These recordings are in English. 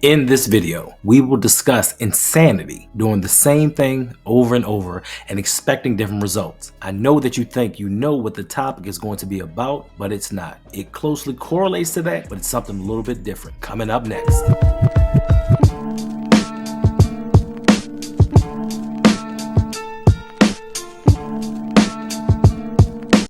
In this video, we will discuss insanity, doing the same thing over and over and expecting different results. I know that you think you know what the topic is going to be about, but it's not. It closely correlates to that, but it's something a little bit different. Coming up next.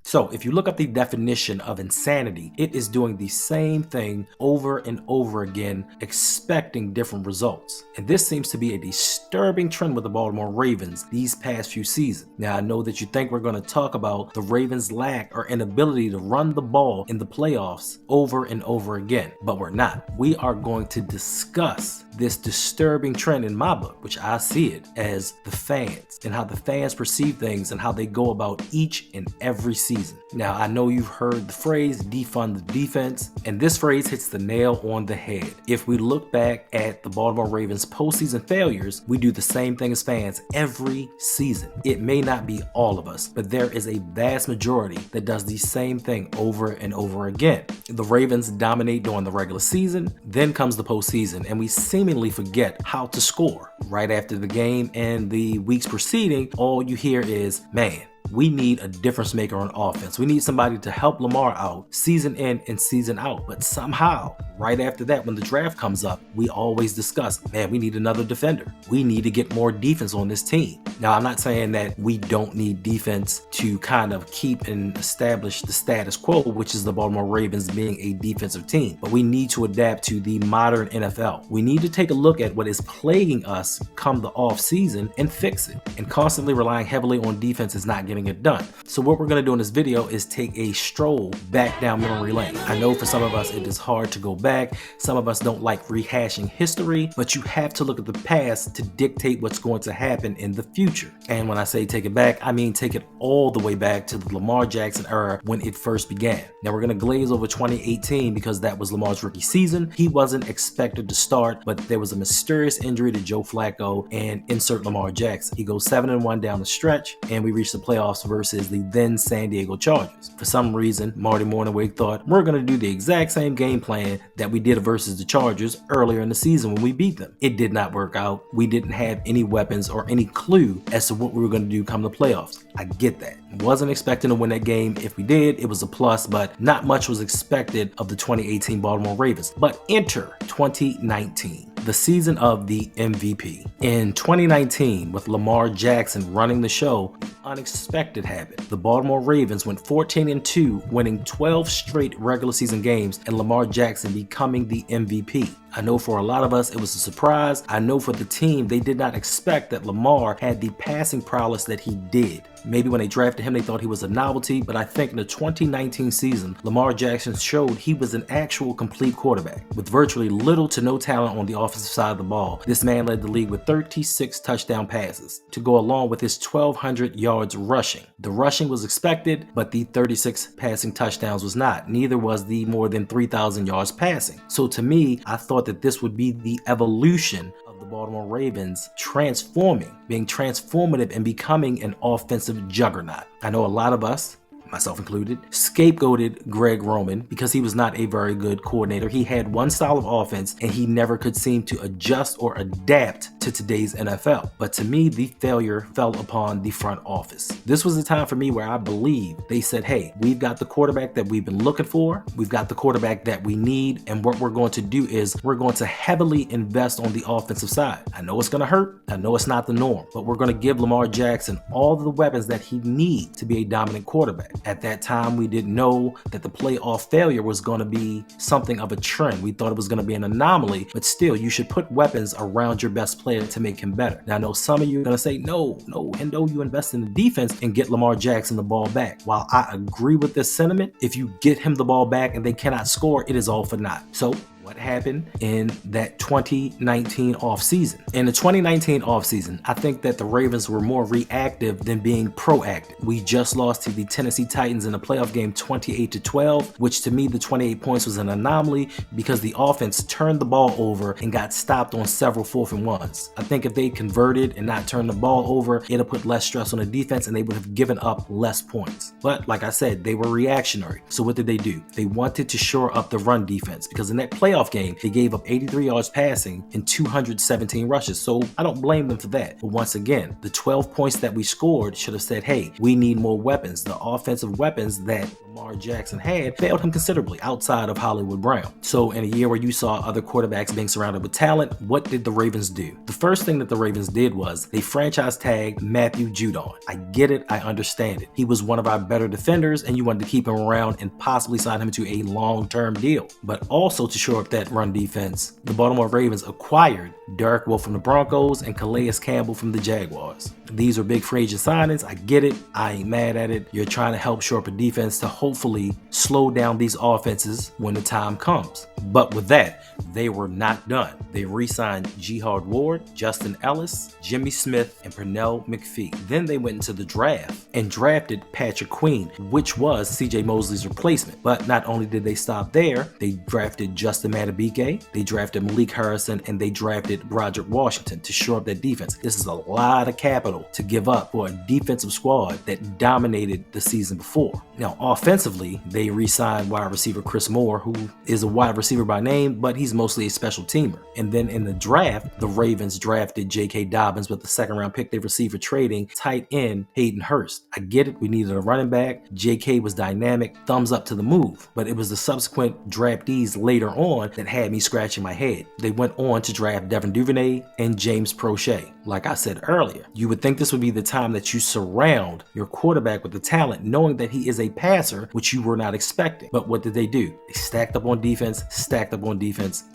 So if you look up the definition of insanity, it is doing the same thing over and over again, expecting different results. And this seems to be a disturbing trend with the Baltimore Ravens these past few seasons. Now, I know that you think we're going to talk about the Ravens' lack or inability to run the ball in the playoffs over and over again, but we're not. We are going to discuss this disturbing trend in my book, which I see it as the fans and how the fans perceive things and how they go about each and every season. Now, I know you've heard the phrase defund the defense, and this phrase hits the nail on the head. If we look back at the Baltimore Ravens postseason failures, we do the same thing as fans every season. It may not be all of us, but there is a vast majority that does the same thing over and over again. The Ravens dominate during the regular season, then comes the postseason, and we seemingly forget how to score. Right after the game and the weeks preceding, all you hear is, man, we need a difference maker on offense. We need somebody to help Lamar out season in and season out. But somehow, right after that, when the draft comes up, we always discuss, man, we need another defender. We need to get more defense on this team. Now, I'm not saying that we don't need defense to kind of keep and establish the status quo, which is the Baltimore Ravens being a defensive team. But we need to adapt to the modern NFL. We need to take a look at what is plaguing us come the off season and fix it. And constantly relying heavily on defense is not getting it done. So what we're going to do in this video is take a stroll back down memory lane. I know for some of us it is hard to go back. Some of us don't like rehashing history, but you have to look at the past to dictate what's going to happen in the future. And when I say take it back, I mean take it all the way back to the Lamar Jackson era when it first began. Now we're going to glaze over 2018 because that was Lamar's rookie season. He wasn't expected to start, but there was a mysterious injury to Joe Flacco and insert Lamar Jackson. He goes 7-1 down the stretch, and we reach the playoffs versus the then San Diego Chargers. For some reason, Marty Morningwig thought we're going to do the exact same game plan that we did versus the Chargers earlier in the season when we beat them. It did not work out. We didn't have any weapons or any clue as to what we were going to do come the playoffs. I get that. Wasn't expecting to win that game. If we did, it was a plus, but not much was expected of the 2018 Baltimore Ravens. But enter 2019. The season of the MVP. In 2019, with Lamar Jackson running the show, unexpected happened. The Baltimore Ravens went 14-2, winning 12 straight regular season games, and Lamar Jackson becoming the MVP. I know for a lot of us it was a surprise. I know for the team, they did not expect that Lamar had the passing prowess that he did. Maybe when they drafted him, they thought he was a novelty, but I think in the 2019 season, Lamar Jackson showed he was an actual complete quarterback. With virtually little to no talent on the offensive side of the ball, this man led the league with 36 touchdown passes to go along with his 1,200 yards rushing. The rushing was expected, but the 36 passing touchdowns was not. Neither was the more than 3,000 yards passing. So to me, I thought that this would be the evolution of the Baltimore Ravens being transformative and becoming an offensive juggernaut. I know a lot of us, myself included, scapegoated Greg Roman because he was not a very good coordinator. He had one style of offense and he never could seem to adjust or adapt to today's NFL. But to me, the failure fell upon the front office. This was the time for me where I believe they said, hey, we've got the quarterback that we've been looking for. We've got the quarterback that we need. And what we're going to do is we're going to heavily invest on the offensive side. I know it's going to hurt. I know it's not the norm, but we're going to give Lamar Jackson all the weapons that he needs to be a dominant quarterback. At that time, we didn't know that the playoff failure was going to be something of a trend. We thought it was going to be an anomaly, but still, you should put weapons around your best player to make him better. Now, I know some of you are going to say, no, Hendo, you invest in the defense and get Lamar Jackson the ball back. While I agree with this sentiment, if you get him the ball back and they cannot score, it is all for naught. So what happened in that 2019 offseason. In the 2019 offseason, I think that the Ravens were more reactive than being proactive. We just lost to the Tennessee Titans in a playoff game 28-12, which to me, the 28 points was an anomaly because the offense turned the ball over and got stopped on several 4th and 1s. I think if they converted and not turned the ball over, it'd have put less stress on the defense and they would have given up less points. But like I said, they were reactionary. So what did they do? They wanted to shore up the run defense because in that playoff playoff game, they gave up 83 yards passing and 217 rushes. So I don't blame them for that. But once again, the 12 points that we scored should have said, hey, we need more weapons. The offensive weapons that Lamar Jackson had failed him considerably outside of Hollywood Brown. So in a year where you saw other quarterbacks being surrounded with talent, what did the Ravens do? The first thing that the Ravens did was they franchise tagged Matthew Judon. I get it. I understand it. He was one of our better defenders and you wanted to keep him around and possibly sign him to a long-term deal. But also to shore up that run defense, the Baltimore Ravens acquired Derek Wolfe from the Broncos and Calais Campbell from the Jaguars. These are big free agent signings. I get it. I ain't mad at it. You're trying to help shore up a defense to hopefully slow down these offenses when the time comes. But with that, they were not done. They re-signed Jihad Ward, Justin Ellis, Jimmy Smith, and Pernell McPhee. Then they went into the draft and drafted Patrick Queen, which was CJ Mosley's replacement. But not only did they stop there, they drafted Justin Madubuike, they drafted Malik Harrison, and they drafted Broderick Washington to shore up that defense. This is a lot of capital to give up for a defensive squad that dominated the season before. Now, offensively, they re-signed wide receiver Chris Moore, who is a wide receiver by name, but he's mostly a special teamer. And then in the draft, the Ravens drafted J.K. Dobbins with the second round pick they received for trading tight end Hayden Hurst. I get it. We needed a running back. J.K. was dynamic. Thumbs up to the move. But it was the subsequent draftees later on that had me scratching my head. They went on to draft Devin Duvernay and James Prochet. Like I said earlier, you would think this would be the time that you surround your quarterback with the talent, knowing that he is a passer, which you were not expecting. But what did they do? They stacked up on defense, and stacked up on defense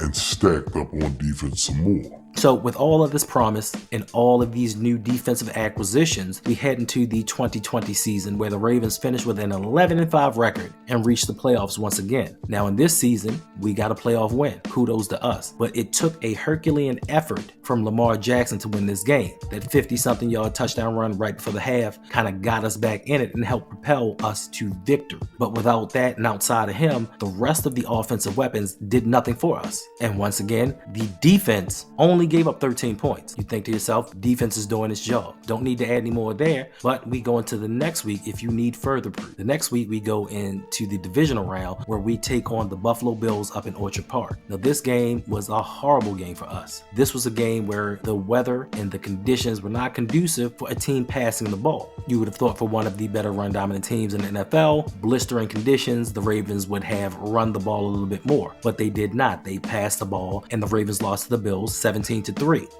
some more. So with all of this promise and all of these new defensive acquisitions, we head into the 2020 season where the Ravens finished with an 11-5 record and reached the playoffs once again. Now in this season, we got a playoff win. Kudos to us. But it took a Herculean effort from Lamar Jackson to win this game. That 50-something yard touchdown run right before the half kind of got us back in it and helped propel us to victory. But without that and outside of him, the rest of the offensive weapons did nothing for us. And once again, the defense only gave up 13 points. You think to yourself, defense is doing its job. Don't need to add any more there, but we go into the next week if you need further proof. The next week we go into the divisional round where we take on the Buffalo Bills up in Orchard Park. Now this game was a horrible game for us. This was a game where the weather and the conditions were not conducive for a team passing the ball. You would have thought for one of the better run dominant teams in the NFL, blistering conditions, the Ravens would have run the ball a little bit more, but they did not. They passed the ball and the Ravens lost to the Bills 17-3.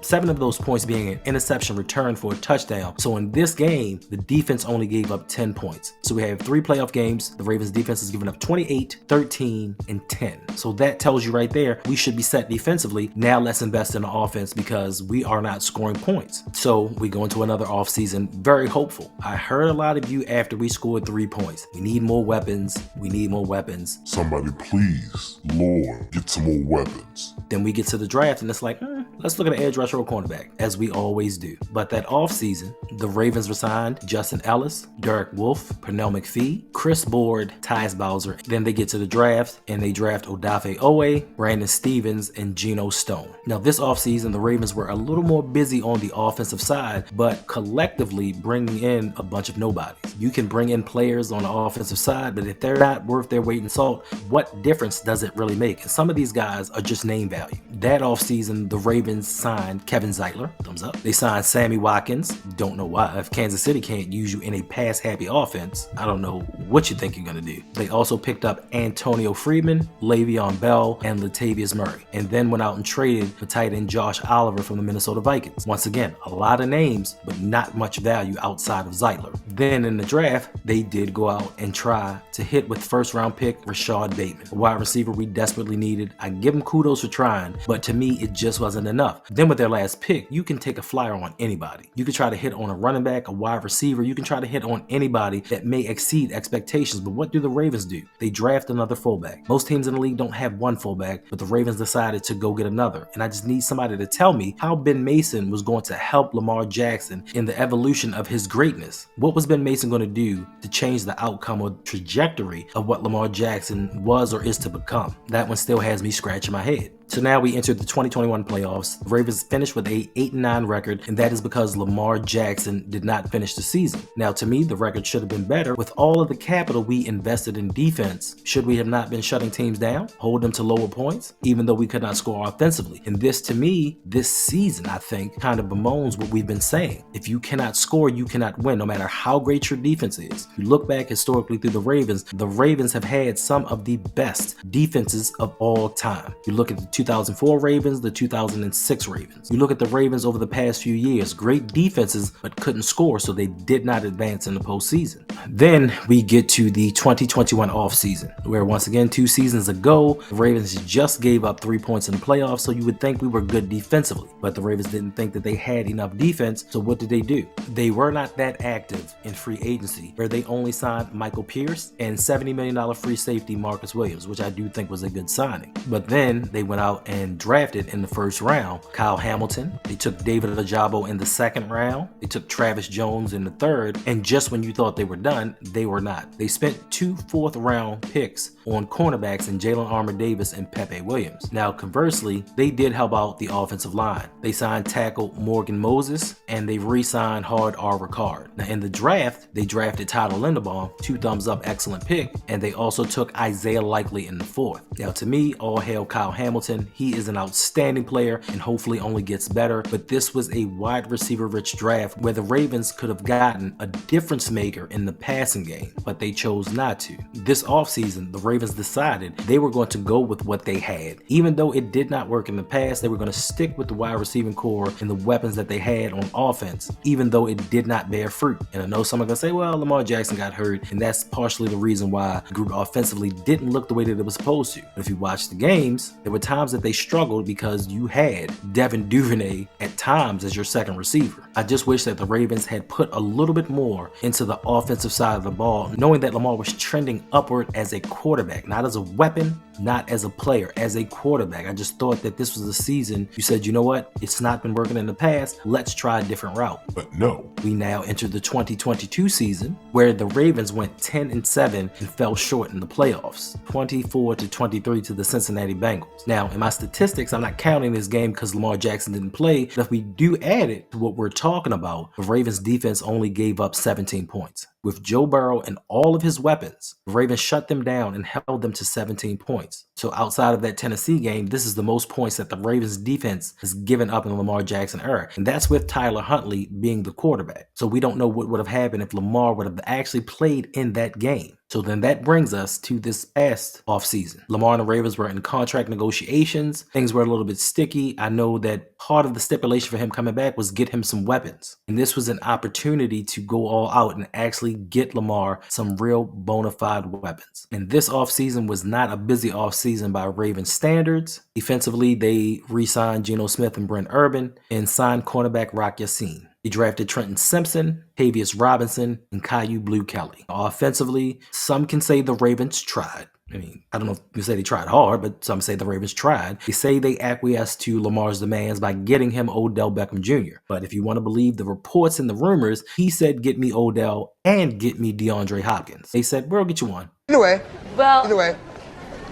7 of those points being an interception return for a touchdown. So in this game, the defense only gave up 10 points. So we have 3 playoff games. The Ravens defense has given up 28, 13, and 10. So that tells you right there, we should be set defensively. Now let's invest in the offense because we are not scoring points. So we go into another offseason very hopeful. I heard a lot of you after we scored 3 points. We need more weapons. We need more weapons. Somebody please, Lord, get some more weapons. Then we get to the draft and it's like, let's look at an edge rusher or cornerback, as we always do. But that offseason, the Ravens resigned Justin Ellis, Derek Wolfe, Pernell McPhee, Chris Board, Tyus Bowser. Then they get to the draft and they draft Odafe Owe, Brandon Stevens, and Geno Stone. Now this offseason, the Ravens were a little more busy on the offensive side, but collectively bringing in a bunch of nobodies. You can bring in players on the offensive side, but if they're not worth their weight in salt, what difference does it really make? And some of these guys are just name value. That offseason, the Ravens signed Kevin Zeitler, thumbs up. They signed Sammy Watkins, don't know why. If Kansas City can't use you in a pass-happy offense, I don't know what you think you're going to do. They also picked up Antonio Freeman, Le'Veon Bell, and Latavius Murray, and then went out and traded for tight end Josh Oliver from the Minnesota Vikings. Once again, a lot of names, but not much value outside of Zeitler. Then in the draft, they did go out and try to hit with first-round pick Rashad Bateman, a wide receiver we desperately needed. I give him kudos for trying, but to me, it just wasn't enough. Then with their last pick, you can take a flyer on anybody. You can try to hit on a running back, a wide receiver. You can try to hit on anybody that may exceed expectations. But what do the Ravens do? They draft another fullback. Most teams in the league don't have one fullback, but the Ravens decided to go get another. And I just need somebody to tell me how Ben Mason was going to help Lamar Jackson in the evolution of his greatness. What was Ben Mason going to do to change the outcome or trajectory of what Lamar Jackson was or is to become? That one still has me scratching my head. So now we enter the 2021 playoffs. The Ravens finished with a 8-9 record, and that is because Lamar Jackson did not finish the season. Now, to me, the record should have been better. With all of the capital we invested in defense, should we have not been shutting teams down, hold them to lower points, even though we could not score offensively? And this, to me, this season, I think, kind of bemoans what we've been saying. If you cannot score, you cannot win, no matter how great your defense is. You look back historically through the Ravens have had some of the best defenses of all time. You look at the 2004 Ravens, the 2006 Ravens. You look at the Ravens over the past few years, great defenses, but couldn't score, so they did not advance in the postseason. Then we get to the 2021 offseason, where once again, 2 seasons ago, the Ravens just gave up 3 points in the playoffs, so you would think we were good defensively. But the Ravens didn't think that they had enough defense, so what did they do? They were not that active in free agency, where they only signed Michael Pierce and $70 million free safety Marcus Williams, which I do think was a good signing. But then they went out and drafted in the first round Kyle Hamilton. They took David Ojabo in the second round. They took Travis Jones in the third. And just when you thought they were done, they were not. They spent 2 fourth-round picks on cornerbacks in Jalen Armour-Davis and Pepe Williams. Now, conversely, they did help out the offensive line. They signed tackle Morgan Moses, and they re-signed Hard R. Ricard. Now, in the draft, they drafted Tyler Linderbaum, 2 thumbs up, excellent pick, and they also took Isaiah Likely in the 4th. Now, to me, all hail Kyle Hamilton. He is an outstanding player and hopefully only gets better, but this was a wide receiver-rich draft where the Ravens could have gotten a difference maker in the passing game, but they chose not to. This offseason, the Ravens decided they were going to go with what they had. Even though it did not work in the past, they were going to stick with the wide receiving core and the weapons that they had on offense, even though it did not bear fruit. And I know some are going to say, well, Lamar Jackson got hurt, and that's partially the reason why the group offensively didn't look the way that it was supposed to. But if you watch the games, there were times that they struggled because you had Devin Duvernay at times as your second receiver. I just wish that the Ravens had put a little bit more into the offensive side of the ball, knowing that Lamar was trending upward as a quarterback, not as a weapon, not as a player, as a quarterback. I just thought that this was a season you said, you know what, it's not been working in the past, let's try a different route. But no. We now enter the 2022 season where the Ravens went 10-7 and fell short in the playoffs, 24-23 to the Cincinnati Bengals. Now, in my statistics, I'm not counting this game because Lamar Jackson didn't play, but if we do add it to what we're talking about, the Ravens defense only gave up 17 points. With Joe Burrow and all of his weapons, the Ravens shut them down and held them to 17 points. So outside of that Tennessee game, this is the most points that the Ravens defense has given up in the Lamar Jackson era. And that's with Tyler Huntley being the quarterback. So we don't know what would have happened if Lamar would have actually played in that game. So then that brings us to this past offseason. Lamar and the Ravens were in contract negotiations. Things were a little bit sticky. I know that part of the stipulation for him coming back was get him some weapons. And this was an opportunity to go all out and actually get Lamar some real bona fide weapons. And this offseason was not a busy offseason by Ravens standards. Defensively, they re-signed Geno Smith and Brent Urban and signed cornerback Rock Ya-Sin. He drafted Trenton Simpson, Tavius Robinson, and Caillou Blue Kelly. Offensively, some can say the Ravens tried. I mean, I don't know if you say they tried hard, but some say the Ravens tried. They say they acquiesced to Lamar's demands by getting him Odell Beckham Jr. But if you want to believe the reports and the rumors, he said, get me Odell and get me DeAndre Hopkins. They said, we'll get you one. Either way,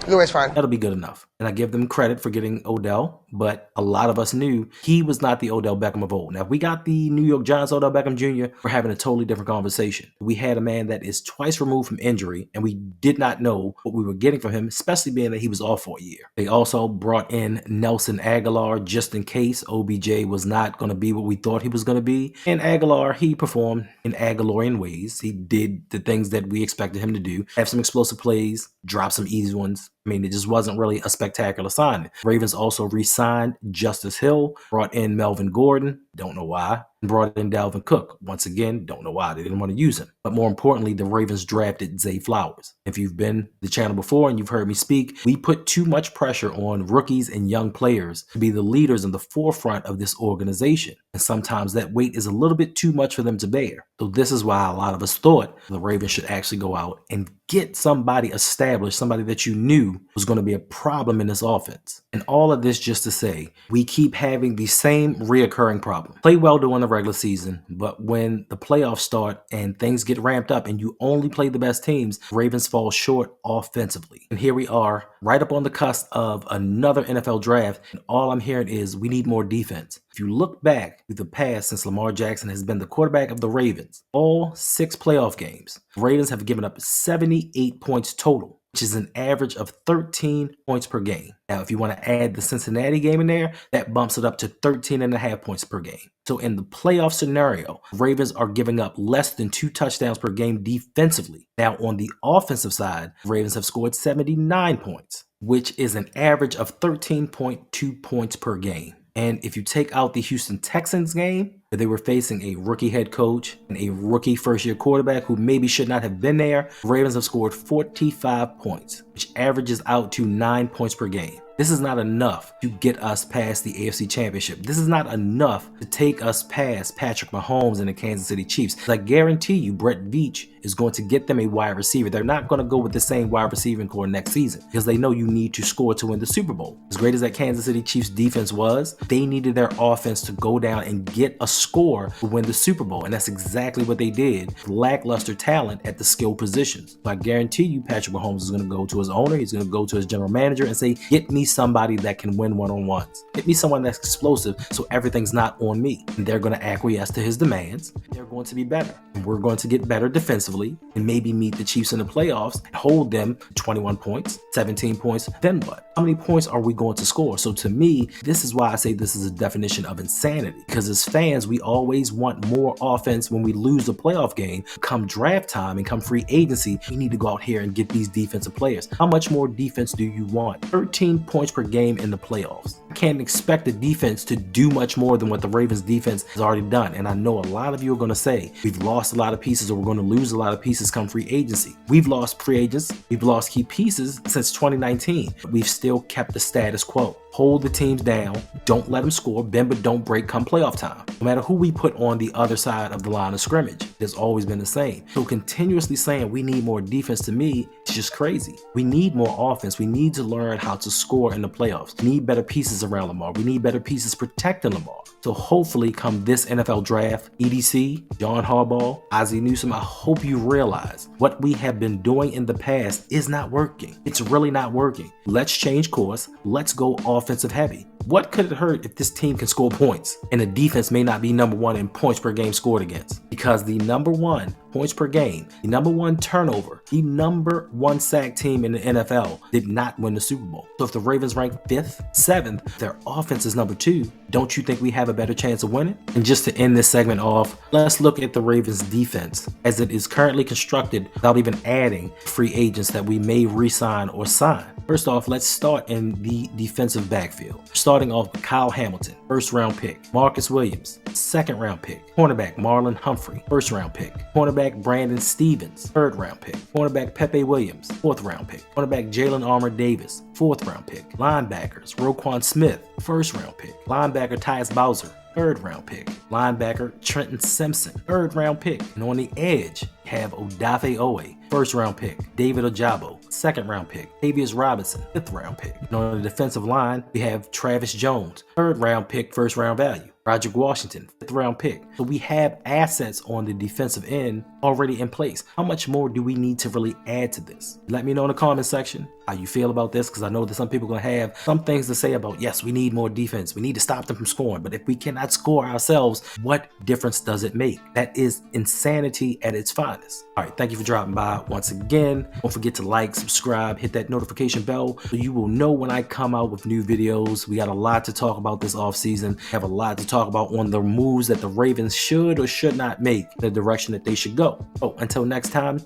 it's fine. That'll be good enough. And I give them credit for getting Odell, but a lot of us knew he was not the Odell Beckham of old. Now, if we got the New York Giants Odell Beckham Jr., we're having a totally different conversation. We had a man that is twice removed from injury, and we did not know what we were getting from him, especially being that he was off for a year. They also brought in Nelson Aguilar just in case OBJ was not going to be what we thought he was going to be. And Aguilar, he performed in Aguilarian ways. He did the things that we expected him to do. Have some explosive plays, drop some easy ones. I mean, it just wasn't really a spectacular signing. Ravens also re-signed Justice Hill, brought in Melvin Gordon, don't know why, and brought in Dalvin Cook. Once again, don't know why. They didn't want to use him. But more importantly, the Ravens drafted Zay Flowers. If you've been to the channel before and you've heard me speak, we put too much pressure on rookies and young players to be the leaders in the forefront of this organization. And sometimes that weight is a little bit too much for them to bear. So this is why a lot of us thought the Ravens should actually go out and get somebody established, somebody that you knew was going to be a problem in this offense. And all of this just to say, we keep having the same reoccurring problem. Play well during the regular season, but when the playoffs start and things get ramped up and you only play the best teams, Ravens fall short offensively. And here we are, right up on the cusp of another NFL draft, and all I'm hearing is we need more defense. If you look back through the past since Lamar Jackson has been the quarterback of the Ravens, all 6 playoff games, the Ravens have given up 78 points total, which is an average of 13 points per game. Now, if you want to add the Cincinnati game in there, that bumps it up to 13.5 points per game. So in the playoff scenario, Ravens are giving up less than 2 touchdowns per game defensively. Now, on the offensive side, Ravens have scored 79 points, which is an average of 13.2 points per game. And if you take out the Houston Texans game, where they were facing a rookie head coach and a rookie first-year quarterback who maybe should not have been there, Ravens have scored 45 points, which averages out to 9 points per game. This is not enough to get us past the AFC Championship. This is not enough to take us past Patrick Mahomes and the Kansas City Chiefs. I guarantee you Brett Veach is going to get them a wide receiver. They're not going to go with the same wide receiving core next season because they know you need to score to win the Super Bowl. As great as that Kansas City Chiefs defense was, they needed their offense to go down and get a score to win the Super Bowl. And that's exactly what they did. Lackluster talent at the skill positions. So I guarantee you Patrick Mahomes is going to go to his owner. He's going to go to his general manager and say, get me somebody that can win one-on-ones. Get me someone that's explosive so everything's not on me. And they're going to acquiesce to his demands. They're going to be better. And we're going to get better defensively and maybe meet the Chiefs in the playoffs and hold them 21 points, 17 points. Then what? How many points are we going to score? So to me, this is why I say this is a definition of insanity. Because as fans, we always want more offense when we lose a playoff game. Come draft time and come free agency, we need to go out here and get these defensive players. How much more defense do you want? 13 points per game in the playoffs. I can't expect the defense to do much more than what the Ravens defense has already done. And I know a lot of you are going to say, we've lost a lot of pieces or we're going to lose a lot of pieces come free agency. We've lost free agents. We've lost key pieces since 2019. But we've still kept the status quo. Hold the teams down. Don't let them score. Bend but don't break come playoff time. No matter who we put on the other side of the line of scrimmage, it's always been the same. So continuously saying we need more defense, to me, it's just crazy. We need more offense. We need to learn how to score in the playoffs. We need better pieces around Lamar. We need better pieces protecting Lamar. So hopefully come this NFL draft, EDC, John Harbaugh, Ozzie Newsome, I hope you realize what we have been doing in the past is not working. It's really not working. Let's change course. Let's go offensive heavy. What could it hurt if this team can score points and the defense may not be number one in points per game scored against? Because the number one points per game, the number one turnover, the number one sack team in the NFL did not win the Super Bowl. So if the Ravens rank 5th, 7th, their offense is number 2, don't you think we have a better chance of winning? And just to end this segment off, let's look at the Ravens defense as it is currently constructed without even adding free agents that we may re-sign or sign. First off, let's start in the defensive backfield. Starting off with Kyle Hamilton, 1st round pick. Marcus Williams, 2nd round pick. Cornerback Marlon Humphrey, 1st round pick. Cornerback Brandon Stevens, 3rd round pick. Cornerback Pepe Williams, 4th round pick. Cornerback Jalen Armour Davis, 4th round pick. Linebackers Roquan Smith, 1st round pick. Linebacker Tyus Bowser, 3rd round pick. Linebacker Trenton Simpson, 3rd round pick. And on the edge, have Odafe Owe, 1st round pick. David Ojabo, 2nd round pick. Tavius Robinson, 5th round pick. And on the defensive line, we have Travis Jones, 3rd round pick, 1st round value. Roderick Washington, 5th round pick. So we have assets on the defensive end already in place. How much more do we need to really add to this? Let me know in the comment section how you feel about this, because I know that some people are going to have some things to say about, yes, we need more defense. We need to stop them from scoring. But if we cannot score ourselves, what difference does it make? That is insanity at its finest. All right, thank you for dropping by once again. Don't forget to like, subscribe, hit that notification bell so you will know when I come out with new videos. We got a lot to talk about this offseason. Have a lot to talk about on the moves that the Ravens should or should not make, the direction that they should go. So until next time,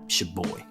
it's your boy.